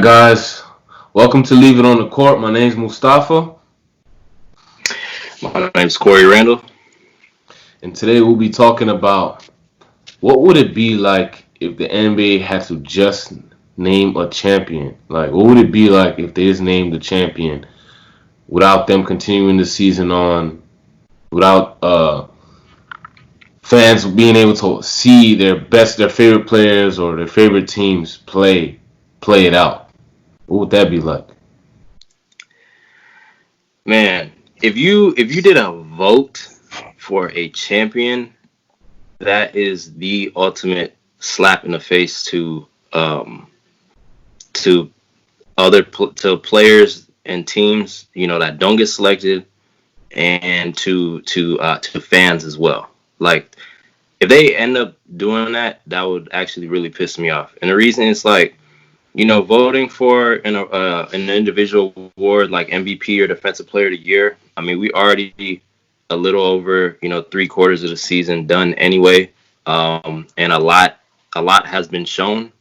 guys. Welcome to Leave It on the Court. My name's Mustafa, My name's Corey Randall. and today we'll be talking about what would it be like if the NBA had to just name a champion? Like, what would it be like if they just named the champion without them continuing the season on, without fans being able to see their favorite players or their favorite teams play it out? What would that be like? Man, if you did a vote for a champion, that is the ultimate slap in the face to to players and teams, that don't get selected, and to fans as well. Like, if they end up doing that, that would actually really piss me off. And the reason is, like, voting for an individual award like MVP or Defensive Player of the Year. I mean, we already a little over 3/4 of the season done anyway, and a lot has been shown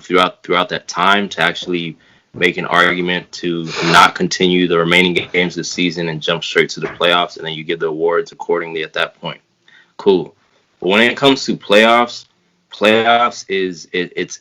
throughout that time to actually make an argument to not continue the remaining games of the season and jump straight to the playoffs, and then you give the awards accordingly at that point. Cool. But when it comes to playoffs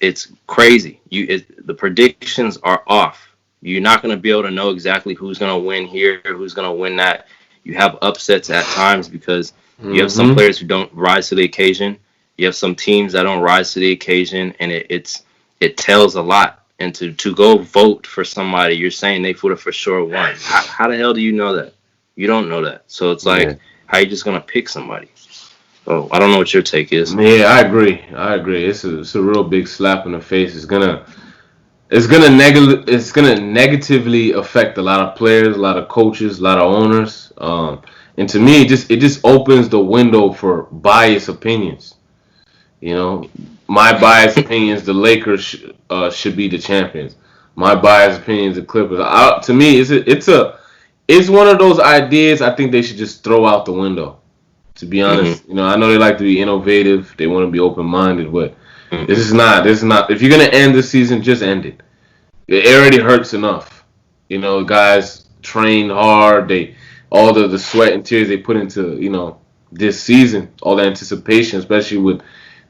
it's crazy. The predictions are off. You're not going to be able to know exactly who's going to win here, who's going to win that. You have upsets at times because you have some Mm-hmm. players who don't rise to the occasion. You have some teams that don't rise to the occasion, and it tells a lot. And to go vote for somebody, you're saying they would have for sure won. How the hell do you know that? You don't know that. So it's Yeah. like, how you just gonna pick somebody? Oh, I don't know what your take is. Yeah, I agree. I agree. It's a real big slap in the face. It's gonna negatively affect a lot of players, a lot of coaches, a lot of owners. And to me, it just opens the window for biased opinions. You know, my biased opinions, the Lakers should be the champions. My biased opinions, the Clippers. To me, it's one of those ideas I think they should just throw out the window. To be Hmm. honest, I know they like to be innovative. They want to be open minded, but this Hmm. is not. This is not. If you're gonna end the season, just end it. It already hurts enough. Guys train hard. They all the sweat and tears they put into this season, all the anticipation, especially with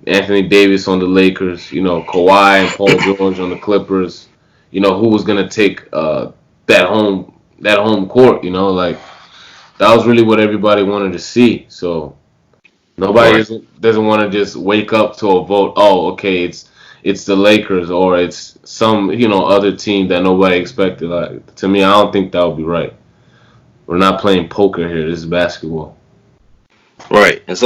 Anthony Davis on the Lakers. Kawhi and Paul George on the Clippers. Who was gonna take that home court. Like that was really what everybody wanted to see. So nobody Right. doesn't want to just wake up to a vote. Oh, okay, it's the Lakers or it's some other team that nobody expected. Like to me, I don't think that would be right. We're not playing poker here. This is basketball. Right. And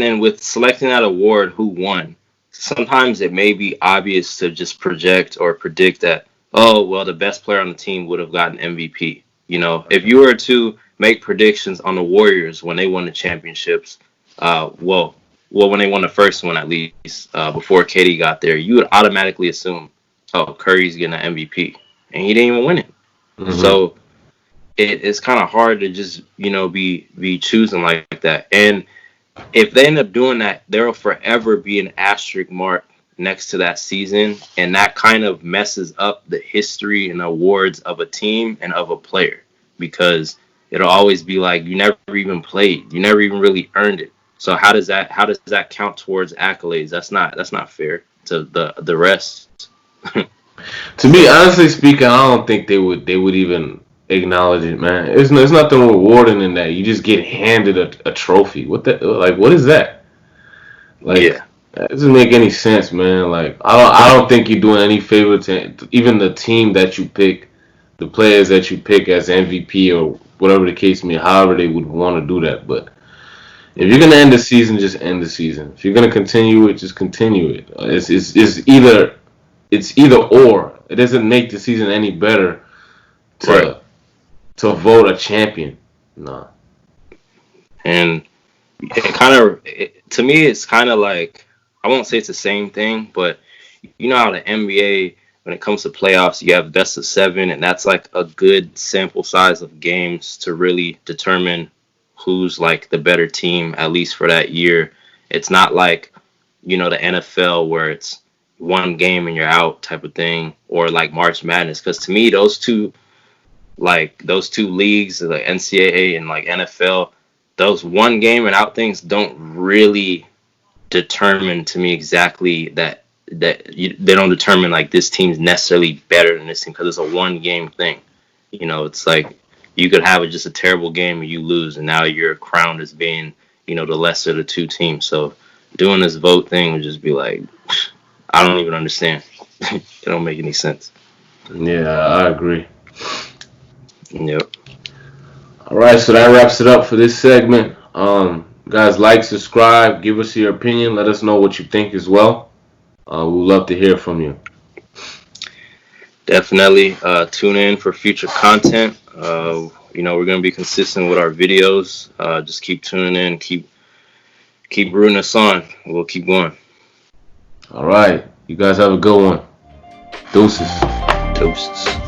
then with selecting that award, who won? Sometimes it may be obvious to just project or predict that, oh, well, the best player on the team would have gotten MVP. If you were to make predictions on the Warriors when they won the championships, well, when they won the first one at least, before Katie got there, you would automatically assume, oh, Curry's getting an MVP, and he didn't even win it. Hmm. So it's kind of hard to just be choosing like that. And if they end up doing that, there will forever be an asterisk mark next to that season, and that kind of messes up the history and awards of a team and of a player, because it'll always be like, you never even played, you never even really earned it. So how does that count towards accolades? That's not fair to the rest. To me, So honestly speaking, I don't think they would even acknowledge it, man. It's nothing rewarding in that. You just get handed a trophy. What is that? Like, yeah. that doesn't make any sense, man. Like, I don't think you're doing any favor to even the team that you pick, the players that you pick as MVP or whatever the case may, however they would want to do that. But if you're gonna end the season, just end the season. If you're gonna continue it, just continue it. It's either or. It doesn't make the season any better Right. to to vote a champion. No. And to me, it's kind of like, I won't say it's the same thing, but you know how the NBA, when it comes to playoffs, you have best of seven, and that's like a good sample size of games to really determine who's like the better team, at least for that year. It's not like, the NFL, where it's one game and you're out type of thing, or like March Madness. Because to me, those two leagues, like NCAA and like NFL, those one game and out things don't really determine to me exactly they don't determine like this team's necessarily better than this team because it's a one game thing. It's like you could have just a terrible game and you lose, and now you're crowned as being, the lesser of the two teams. So doing this vote thing would just be like, I don't even understand. It don't make any sense. Yeah, I agree. Yep. All right, so that wraps it up for this segment. Guys, like, subscribe, give us your opinion, let us know what you think as well. We'd love to hear from you. Definitely tune in for future content. We're gonna be consistent with our videos. Just keep tuning in, keep rooting us on. We'll keep going. All right, you guys have a good one. Deuces. Toasts.